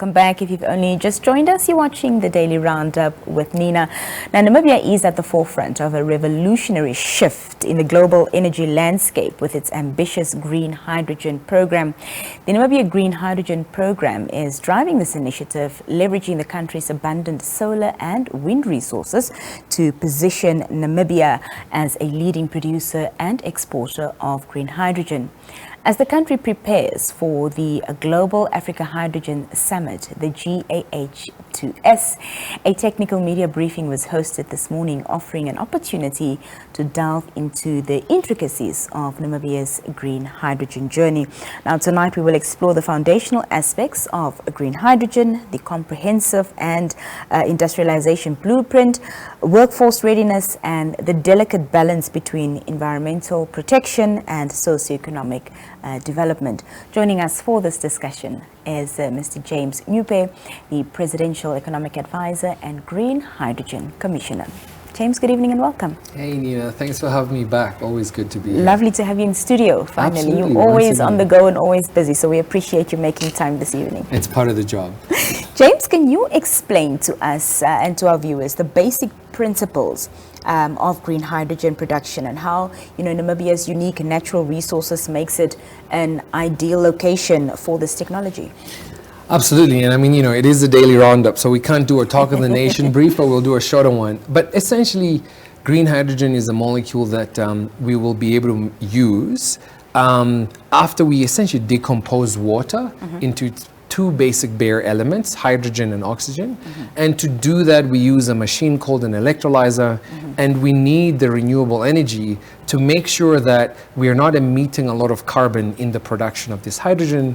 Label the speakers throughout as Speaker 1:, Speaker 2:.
Speaker 1: welcome back. If you've only just joined us, you're watching the Daily Roundup with Nina. Now, Namibia is at the forefront of a revolutionary shift in the global energy landscape with its ambitious green hydrogen program. The Namibia Green Hydrogen Program is driving this initiative, leveraging the country's abundant solar and wind resources to position Namibia as a leading producer and exporter of green hydrogen. As the country prepares for the Global Africa Hydrogen Summit, the GAH2S, a technical media briefing was hosted this morning, offering an opportunity to delve into the intricacies of Namibia's green hydrogen journey. Now, tonight we will explore the foundational aspects of green hydrogen, the comprehensive and industrialization blueprint, workforce readiness, and the delicate balance between environmental protection and socioeconomic development. Joining us for this discussion is Mr. James Nyupe, the Presidential Economic Advisor and Green Hydrogen Commissioner. James, good evening and welcome.
Speaker 2: Hey Nina, thanks for having me back. Always good to be here.
Speaker 1: Lovely to have you in studio, finally.
Speaker 2: Absolutely.
Speaker 1: You're always on the go and always busy, so we appreciate you making time this evening.
Speaker 2: It's part of the job.
Speaker 1: James, can you explain to us and to our viewers the basic principles of green hydrogen production and how, Namibia's unique natural resources makes it an ideal location for this technology?
Speaker 2: Absolutely, and I mean, it is a daily roundup, so we can't do a talk of the nation brief, but we'll do a shorter one. But essentially, green hydrogen is a molecule that we will be able to use after we essentially decompose water into two basic bare elements, hydrogen and oxygen. And to do that, we use a machine called an electrolyzer, and we need the renewable energy to make sure that we are not emitting a lot of carbon in the production of this hydrogen,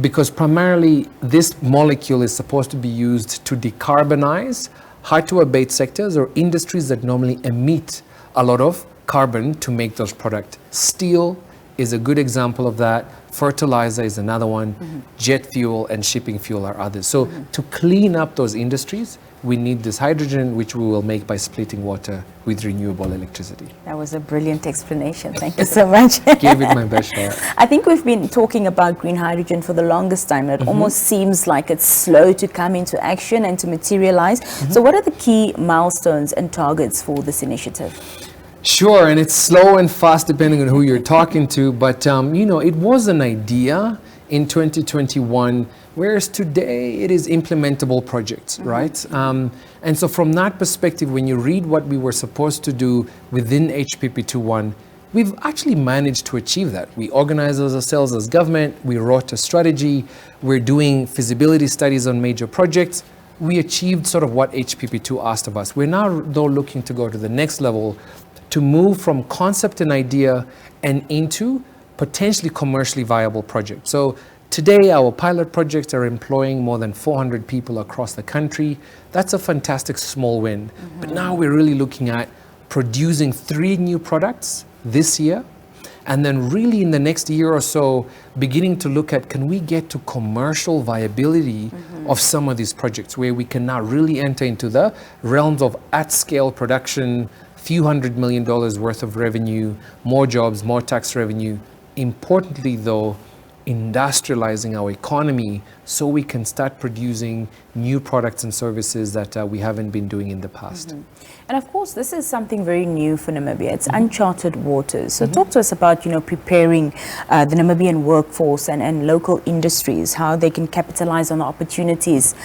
Speaker 2: because primarily this molecule is supposed to be used to decarbonize hard to abate sectors or industries that normally emit a lot of carbon to make those products. Steel is a good example of that. Fertilizer is another one. Jet fuel and shipping fuel are others. So to clean up those industries, we need this hydrogen, which we will make by splitting water with renewable electricity.
Speaker 1: That was a brilliant explanation. Thank you so much.
Speaker 2: Gave it my best shot.
Speaker 1: I think we've been talking about green hydrogen for the longest time. It almost seems like it's slow to come into action and to materialize. So what are the key milestones and targets for this initiative?
Speaker 2: Sure, and it's slow and fast depending on who you're talking to, but it was an idea in 2021, whereas today it is implementable projects, right? And so from that perspective, when you read what we were supposed to do within HPP21, we've actually managed to achieve that. We organized ourselves as government, we wrote a strategy, we're doing feasibility studies on major projects. We achieved sort of what HPP2 asked of us. We're now though looking to go to the next level, to move from concept and idea and into potentially commercially viable projects. So today our pilot projects are employing more than 400 people across the country. That's a fantastic small win. But now we're really looking at producing 3 new products this year, and then really in the next year or so beginning to look at, can we get to commercial viability of some of these projects where we can now really enter into the realms of at-scale production, few $100 million worth of revenue, more jobs, more tax revenue. Importantly though, industrializing our economy so we can start producing new products and services that we haven't been doing in the past.
Speaker 1: And of course, this is something very new for Namibia. It's uncharted waters. So talk to us about, preparing the Namibian workforce and local industries, how they can capitalize on the opportunities,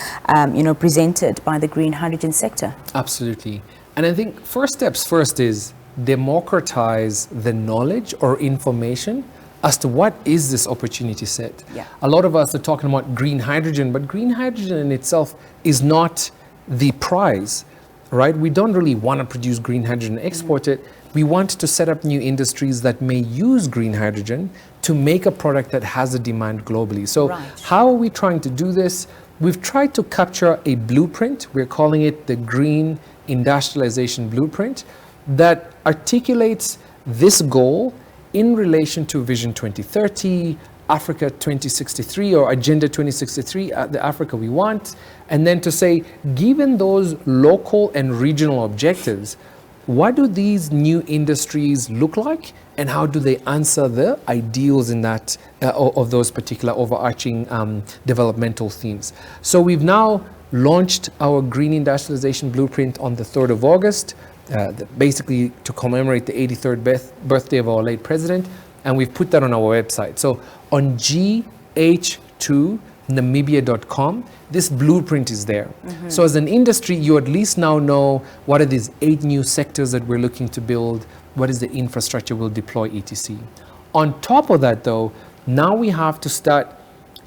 Speaker 1: presented by the green hydrogen sector.
Speaker 2: Absolutely. And I think first steps first is democratize the knowledge or information as to what is this opportunity set. A lot of us are talking about green hydrogen, but green hydrogen in itself is not the prize, right? We don't really want to produce green hydrogen and export it. We want to set up new industries that may use green hydrogen to make a product that has a demand globally. So how are we trying to do this? We've tried to capture a blueprint. We're calling it the Green Industrialization Blueprint that articulates this goal in relation to Vision 2030, Africa 2063 or Agenda 2063, the Africa we want, and then to say, given those local and regional objectives, what do these new industries look like, and how do they answer the ideals in that of those particular overarching developmental themes? So we've now launched our Green Industrialization Blueprint on the 3rd of August, basically to commemorate the 83rd birthday of our late president, and we've put that on our website. So on gh2namibia.com, this blueprint is there. So as an industry, you at least now know what are these 8 new sectors that we're looking to build, what is the infrastructure we'll deploy, etc. On top of that though, now we have to start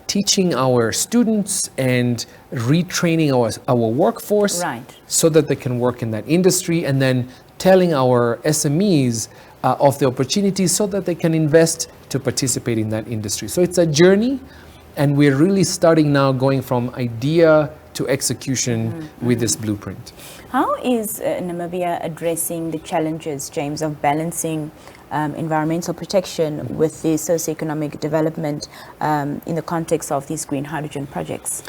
Speaker 2: teaching our students and retraining our workforce,
Speaker 1: Right.
Speaker 2: so that they can work in that industry, and then telling our SMEs of the opportunities so that they can invest to participate in that industry. So it's a journey, and we're really starting now going from idea to execution with this blueprint.
Speaker 1: How is Namibia addressing the challenges, James, of balancing environmental protection with the socioeconomic development in the context of these green hydrogen projects?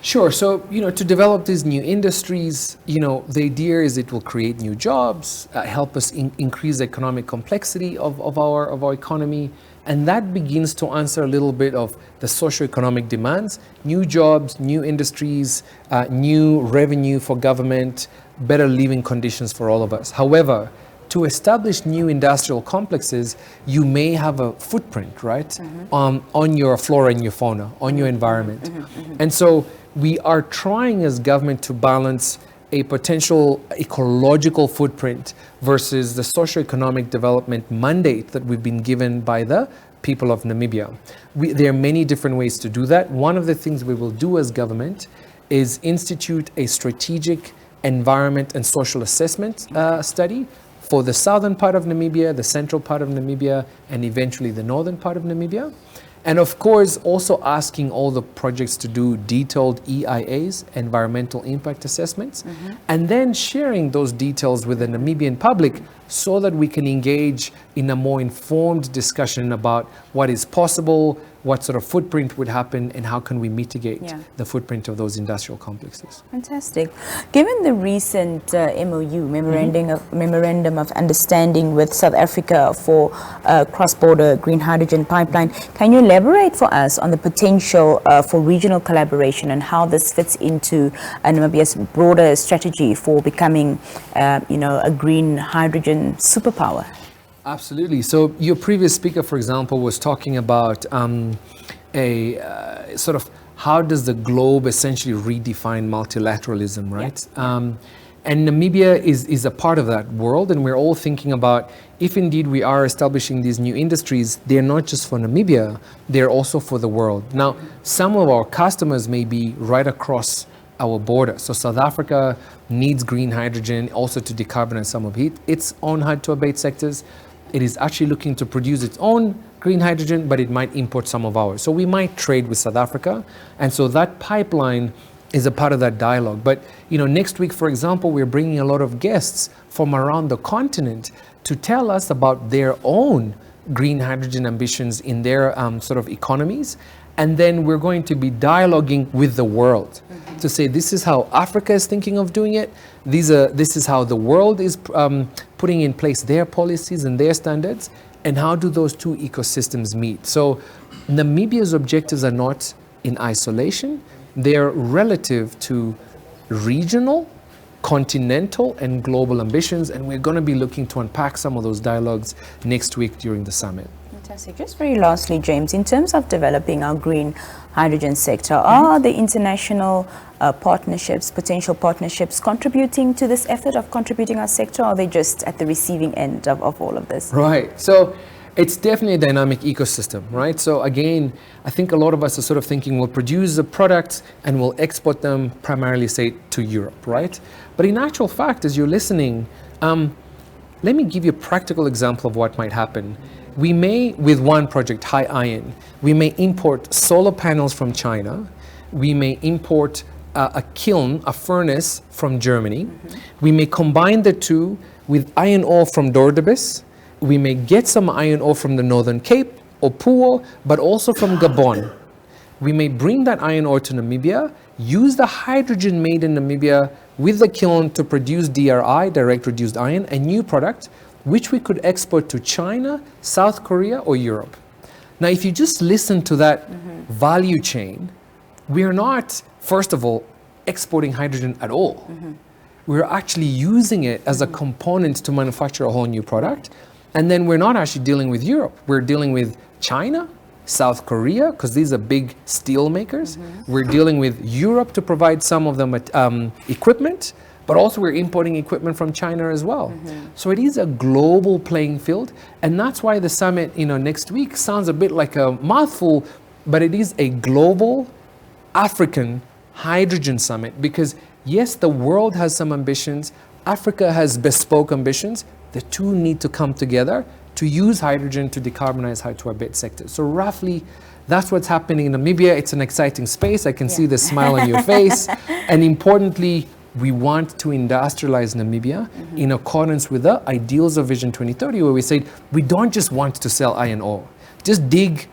Speaker 2: Sure. So, to develop these new industries, the idea is it will create new jobs, help us increase the economic complexity of our economy. And that begins to answer a little bit of the socioeconomic demands, new jobs, new industries, new revenue for government, better living conditions for all of us. However, to establish new industrial complexes, you may have a footprint, right, on your flora and your fauna, on your environment. And so we are trying as government to balance a potential ecological footprint versus the socioeconomic development mandate that we've been given by the people of Namibia. There are many different ways to do that. One of the things we will do as government is institute a strategic environment and social assessment study for the southern part of Namibia, the central part of Namibia, and eventually the northern part of Namibia. And of course, also asking all the projects to do detailed EIAs, environmental impact assessments, and then sharing those details with the Namibian public so that we can engage in a more informed discussion about what is possible, what sort of footprint would happen, and how can we mitigate the footprint of those industrial complexes.
Speaker 1: Fantastic. Given the recent MOU, Memorandum of Understanding with South Africa for cross-border green hydrogen pipeline, can you elaborate for us on the potential for regional collaboration and how this fits into Namibia's broader strategy for becoming, a green hydrogen superpower?
Speaker 2: Absolutely. So your previous speaker, for example, was talking about sort of how does the globe essentially redefine multilateralism, right? And Namibia is a part of that world, and we're all thinking about if indeed we are establishing these new industries, they're not just for Namibia, they're also for the world. Now, some of our customers may be right across our border. So South Africa needs green hydrogen also to decarbonize some of its own hard-to-abate sectors. It is actually looking to produce its own green hydrogen, but it might import some of ours. So we might trade with South Africa. And so that pipeline is a part of that dialogue. But, next week, for example, we're bringing a lot of guests from around the continent to tell us about their own green hydrogen ambitions in their sort of economies. And then we're going to be dialoguing with the world to say, this is how Africa is thinking of doing it. This is how the world is putting in place their policies and their standards. And how do those two ecosystems meet? So Namibia's objectives are not in isolation. They're relative to regional, continental, and global ambitions. And we're going to be looking to unpack some of those dialogues next week during the summit.
Speaker 1: Fantastic. Just very lastly, James, in terms of developing our green hydrogen sector, are the international potential partnerships contributing to this effort of contributing our sector, or are they just at the receiving end of all of this?
Speaker 2: Right. So it's definitely a dynamic ecosystem, right? So again, I think a lot of us are sort of thinking we'll produce the products and we'll export them primarily, say, to Europe, right? But in actual fact, as you're listening, let me give you a practical example of what might happen. We may, with one project, high iron, we may import solar panels from China. We may import a kiln, a furnace from Germany. We may combine the two with iron ore from Dordebis. We may get some iron ore from the Northern Cape or Puo, but also from Gabon. We may bring that iron ore to Namibia, use the hydrogen made in Namibia with the kiln to produce DRI, direct reduced iron, a new product which we could export to China, South Korea, or Europe. Now, if you just listen to that value chain, we're not, first of all, exporting hydrogen at all. We're actually using it as a component to manufacture a whole new product. And then we're not actually dealing with Europe. We're dealing with China, South Korea, because these are big steel makers. We're dealing with Europe to provide some of the equipment, but also we're importing equipment from China as well. So it is a global playing field, and that's why the summit, next week sounds a bit like a mouthful, but it is a global African hydrogen summit, because yes, the world has some ambitions, Africa has bespoke ambitions, the two need to come together to use hydrogen to decarbonize hard-to-abate sectors. So roughly, that's what's happening in Namibia. It's an exciting space. I can see the smile on your face. And importantly, we want to industrialize Namibia in accordance with the ideals of Vision 2030, where we said, we don't just want to sell iron ore. Just dig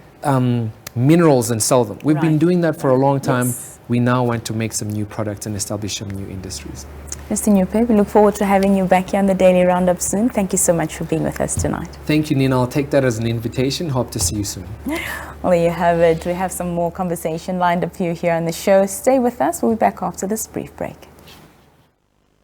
Speaker 2: minerals and sell them. We've been doing that for a long time. We now want to make some new products and establish some new industries.
Speaker 1: Mr. Nyupe, we look forward to having you back here on the Daily Roundup soon. Thank you so much for being with us tonight.
Speaker 2: Thank you, Nina. I'll take that as an invitation. Hope to see you soon.
Speaker 1: Well, there you have it. We have some more conversation lined up for you here on the show. Stay with us. We'll be back after this brief break.